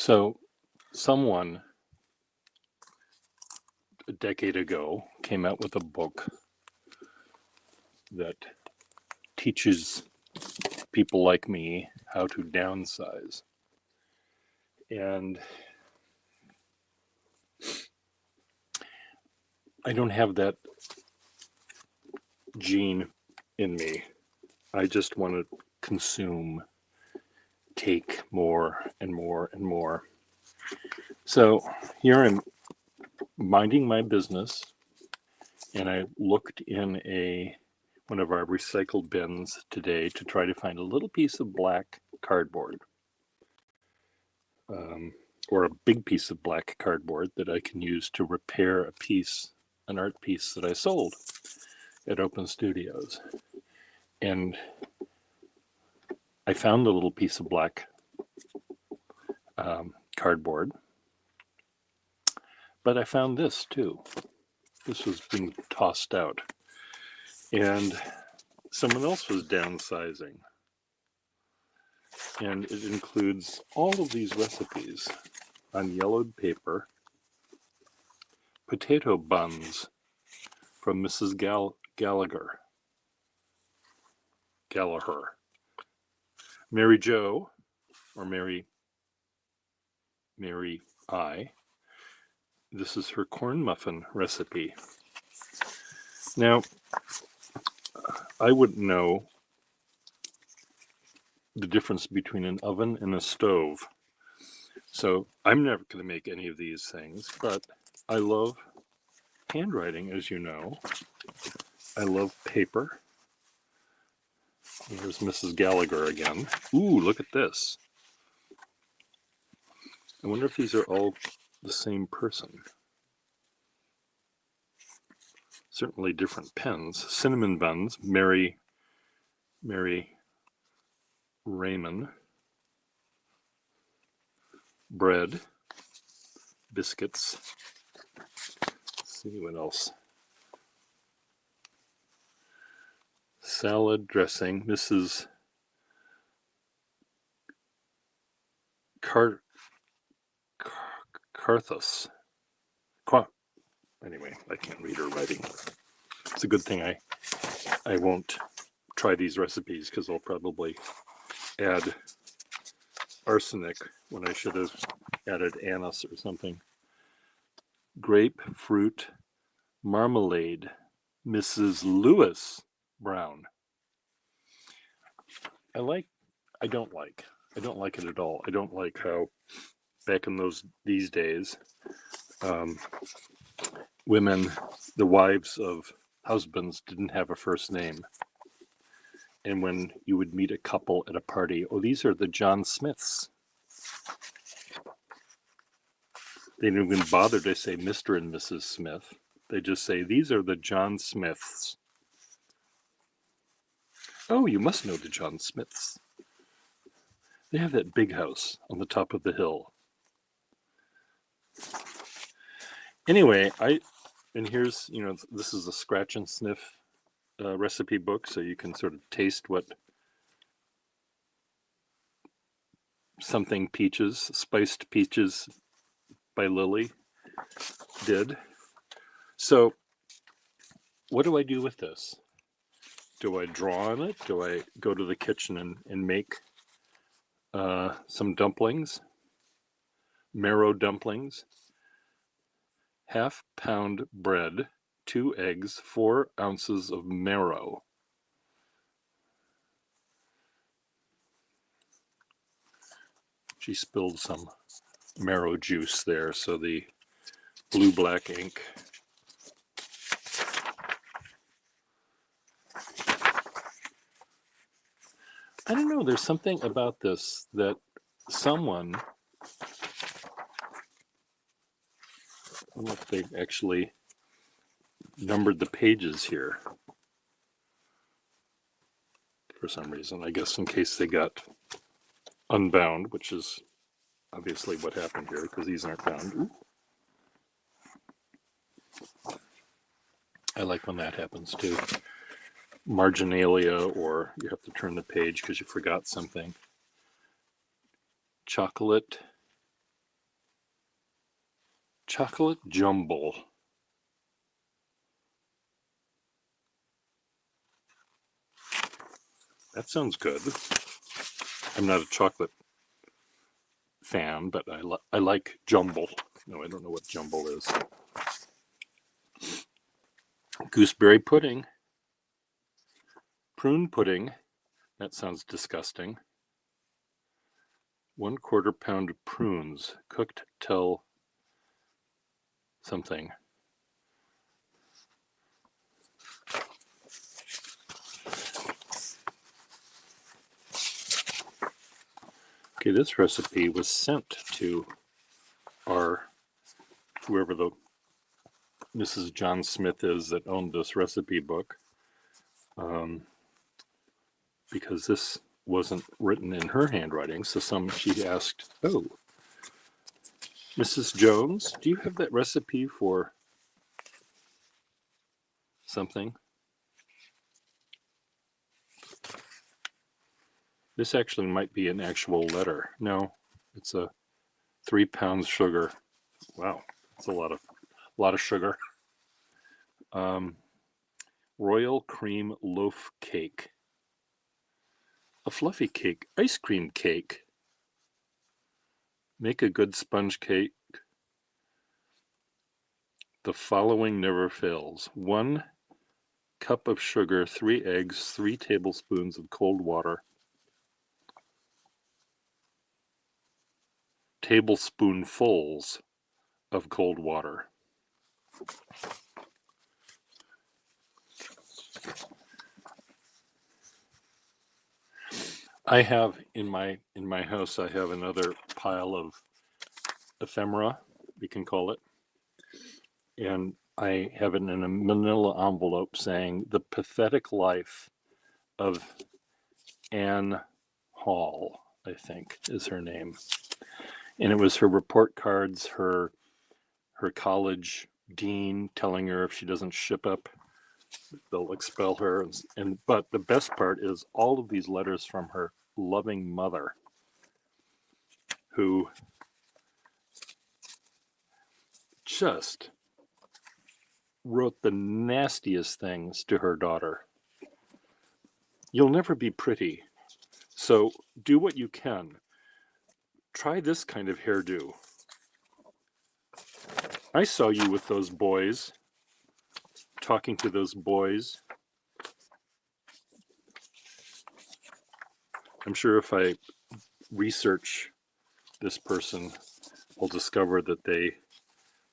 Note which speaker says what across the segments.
Speaker 1: So, someone a decade ago came out with a book that teaches people like me how to downsize. And I don't have that gene in me. I just want to consume, take more and more and more. So here I'm minding my business, and I looked in one of our recycled bins today to try to find a little piece of black cardboard, or a big piece of black cardboard that I can use to repair an art piece that I sold at Open Studios. And I found a little piece of black cardboard, but I found this too. This was being tossed out. And someone else was downsizing. And it includes all of these recipes on yellowed paper. Potato buns from Mrs. Gallagher. Mary Jo, or Mary I. This is her corn muffin recipe. Now, I wouldn't know the difference between an oven and a stove. So I'm never going to make any of these things, but I love handwriting, as you know. I love paper. Here's Mrs. Gallagher again. Ooh, look at this. I wonder if these are all the same person. Certainly different pens. Cinnamon buns, Mary Raymond. Bread, biscuits. Let's see what else. Salad dressing, Mrs. Carthus. Anyway, I can't read her writing. It's a good thing I won't try these recipes, because I'll probably add arsenic when I should have added anise or something. Grapefruit marmalade, Mrs. Lewis Brown. I don't like it at all. I don't like how back in these days, women, the wives of husbands, didn't have a first name. And when you would meet a couple at a party, oh, these are the John Smiths. They didn't even bother to say Mr. and Mrs. Smith. They just say, these are the John Smiths. Oh, you must know the John Smiths. They have that big house on the top of the hill. Anyway, and here's, this is a scratch and sniff recipe book, so you can sort of taste what something peaches, spiced peaches by Lily did. So what do I do with this? Do I draw on it? Do I go to the kitchen and make some dumplings? Marrow dumplings. Half-pound bread, 2 eggs, 4 ounces of marrow. She spilled some marrow juice there, so the blue-black ink. I don't know, there's something about this that someone, I don't know if they actually numbered the pages here for some reason, I guess in case they got unbound, which is obviously what happened here, because these aren't bound. Ooh. I like when that happens too. Marginalia, or you have to turn the page because you forgot something. Chocolate Chocolate jumble. That sounds good. I'm not a chocolate fan, but I like jumble. No, I don't know what jumble is. Gooseberry pudding. Prune pudding. That sounds disgusting. 1/4 pound of prunes, cooked till something. Okay, this recipe was sent to our, whoever the Mrs. John Smith is that owned this recipe book, because this wasn't written in her handwriting. So she asked, "Oh, Mrs. Jones, do you have that recipe for something?" This actually might be an actual letter. No, it's a 3 pounds sugar. Wow, that's a lot of sugar. Royal cream loaf cake. A fluffy cake, ice cream cake. Make a good sponge cake. The following never fails. 1 cup of sugar, 3 eggs, 3 tablespoons of cold water, tablespoonfuls of cold water. I have in my house, I have another pile of ephemera, we can call it, and I have it in a manila envelope saying "The Pathetic Life of Anne Hall," I think is her name. And it was her report cards, her college dean telling her if she doesn't ship up, they'll expel her. But the best part is all of these letters from her loving mother, who just wrote the nastiest things to her daughter. You'll never be pretty, so do what you can. Try this kind of hairdo. I saw you with those boys, talking to those boys. I'm sure if I research this person, I'll discover that they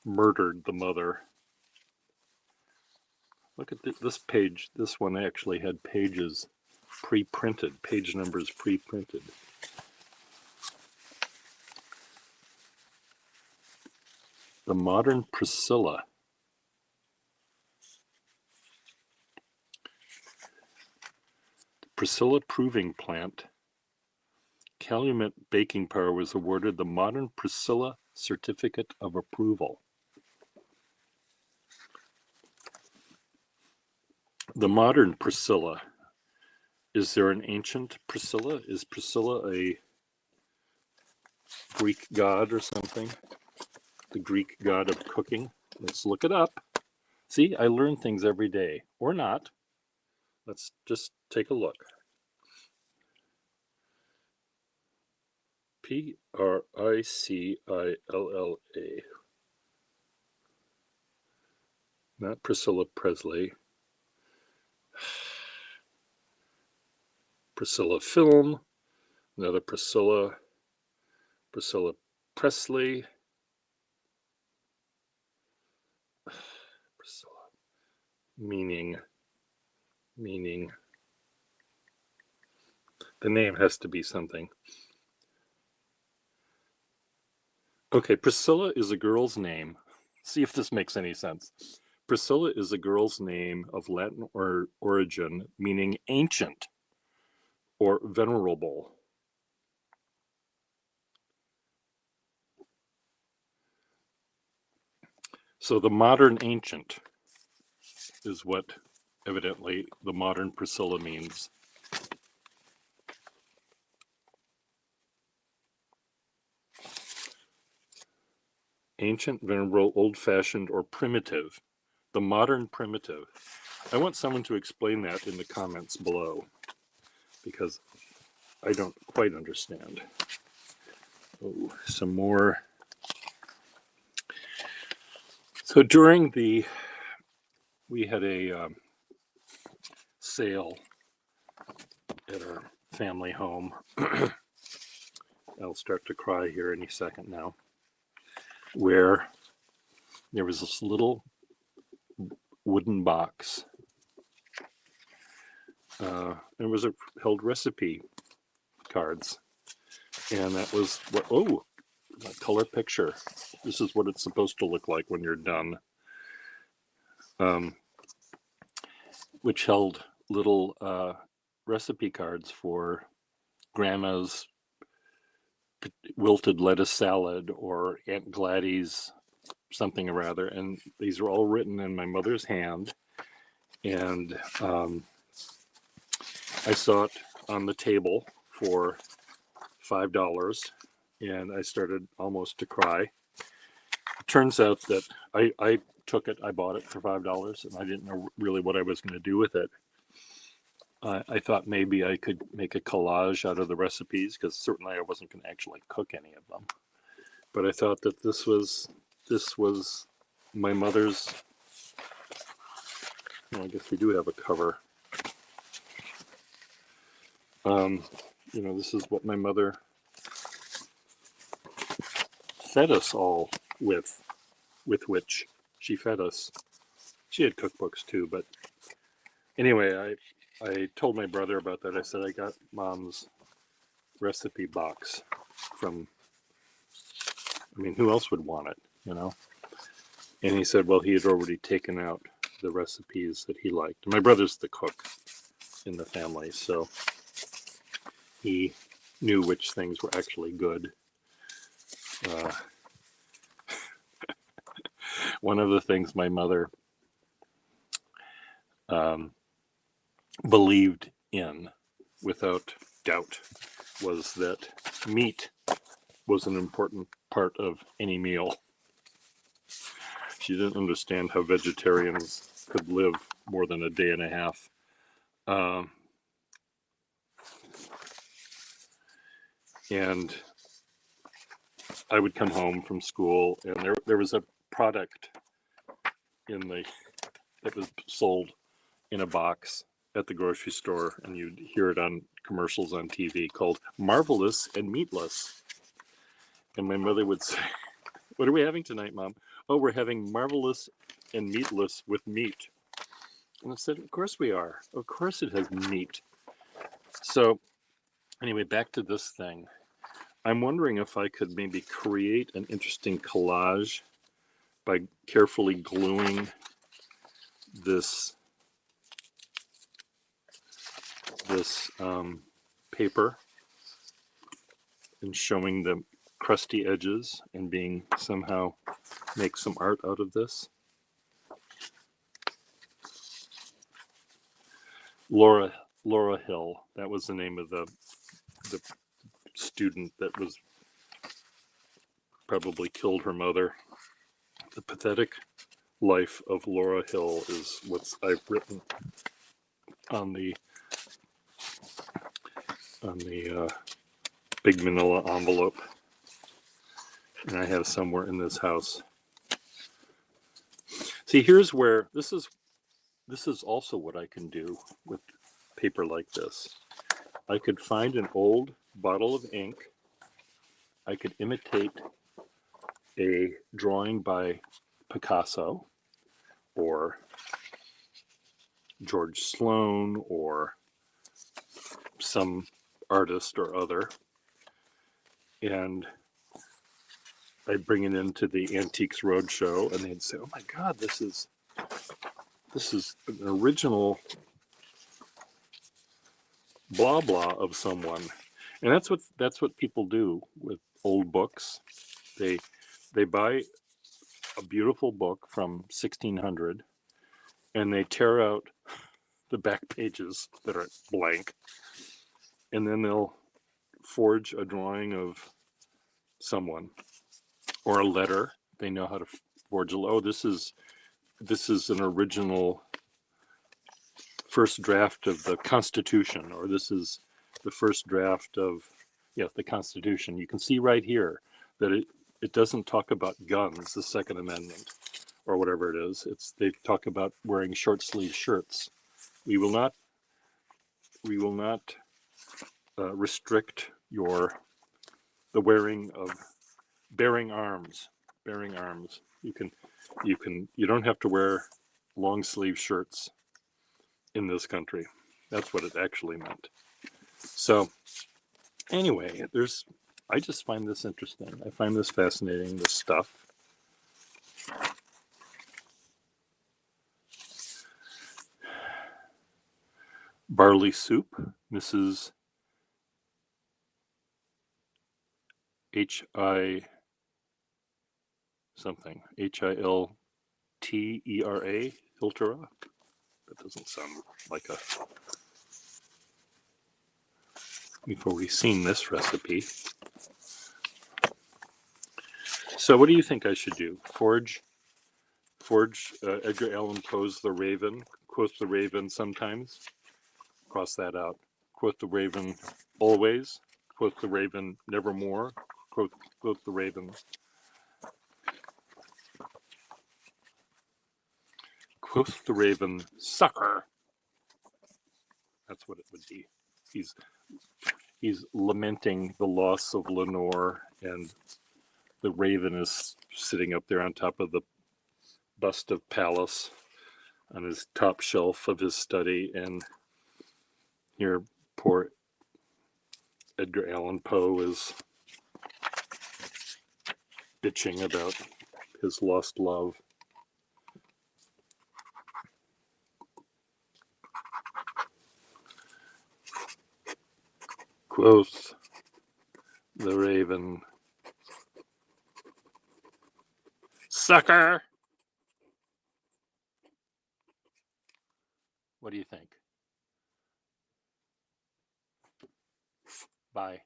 Speaker 1: murdered the mother. Look at this page. This one actually had pages pre-printed, page numbers pre-printed. The Modern Priscilla. Priscilla Proving Plant. Calumet Baking Powder was awarded the Modern Priscilla Certificate of Approval. The modern Priscilla. Is there an ancient Priscilla? Is Priscilla a Greek god or something? The Greek god of cooking? Let's look it up. See, I learn things every day. Or not. Let's just take a look. Pricilla. Not Priscilla Presley. Priscilla Film. Another Priscilla. Priscilla Presley. Priscilla. Meaning. The name has to be something. Okay, Priscilla is a girl's name. See if this makes any sense. Priscilla is a girl's name of Latin origin, meaning ancient or venerable. So the modern ancient is what evidently the modern Priscilla means. ancient, venerable, old-fashioned, or primitive. The modern primitive. I want someone to explain that in the comments below, because I don't quite understand. Oh, some more. So we had a sale at our family home. I'll start to cry here any second now, where there was this little wooden box. It was held recipe cards, and that was what. Oh, a color picture. This is what it's supposed to look like when you're done. Which held little recipe cards for Grandma's wilted lettuce salad or Aunt Gladys something or other, and these were all written in my mother's hand. And I saw it on the table for $5, and I started almost to cry. It turns out that I took it, I bought it for $5, and I didn't know really what I was going to do with it. I thought maybe I could make a collage out of the recipes, because certainly I wasn't going to actually cook any of them. But I thought that this was my mother's. Well, I guess we do have a cover. This is what my mother fed us all with which she fed us. She had cookbooks too, but anyway, I told my brother about that. I said I got Mom's recipe box from, who else would want it, And he said, well, he had already taken out the recipes that he liked. My brother's the cook in the family, so he knew which things were actually good. One of the things my mother believed in without doubt was that meat was an important part of any meal. She didn't understand how vegetarians could live more than a day and a half. And I would come home from school, and there was a product that was sold in a box at the grocery store, and you'd hear it on commercials on TV, called Marvelous and Meatless. And my mother would say, what are we having tonight, Mom? Oh, we're having Marvelous and Meatless with meat. And I said, of course we are. Of course it has meat. So anyway, back to this thing. I'm wondering if I could maybe create an interesting collage by carefully gluing this paper and showing the crusty edges and somehow make some art out of this. Laura Hill, that was the name of the student that was probably killed her mother. The pathetic life of Laura Hill is what I've written on the big manila envelope, and I have somewhere in this house. See, here's where this is also what I can do with paper like this. I could find an old bottle of ink. I could imitate a drawing by Picasso or George Sloan or some artist or other, and I'd bring it into the Antiques Roadshow, and they'd say, "Oh my God, this is an original blah blah of someone." And that's what people do with old books. They buy a beautiful book from 1600, and they tear out the back pages that are blank, and then they'll forge a drawing of someone or a letter They know how to forge. Oh, this is an original first draft of the Constitution, or this is the first draft of, yes, the Constitution. You can see right here that it doesn't talk about guns, the Second Amendment, or whatever it is. They talk about wearing short sleeve shirts. We will not restrict the wearing of bearing arms. Bearing arms. You don't have to wear long sleeve shirts in this country. That's what it actually meant. So anyway, I just find this interesting. I find this fascinating, this stuff. Barley soup, Mrs. H-I something, Hiltera, Hiltera. That doesn't sound like a... We've already seen this recipe. So what do you think I should do? Forge Edgar Allan Poe's The Raven, quote the Raven sometimes, cross that out, quote the Raven always, quote the Raven nevermore, quote the Raven, quoth the Raven, sucker. That's what it would be. He's lamenting the loss of Lenore, and the Raven is sitting up there on top of the bust of Pallas on his top shelf of his study, and here poor Edgar Allan Poe is bitching about his lost love. Quoth the Raven, sucker! What do you think? Bye.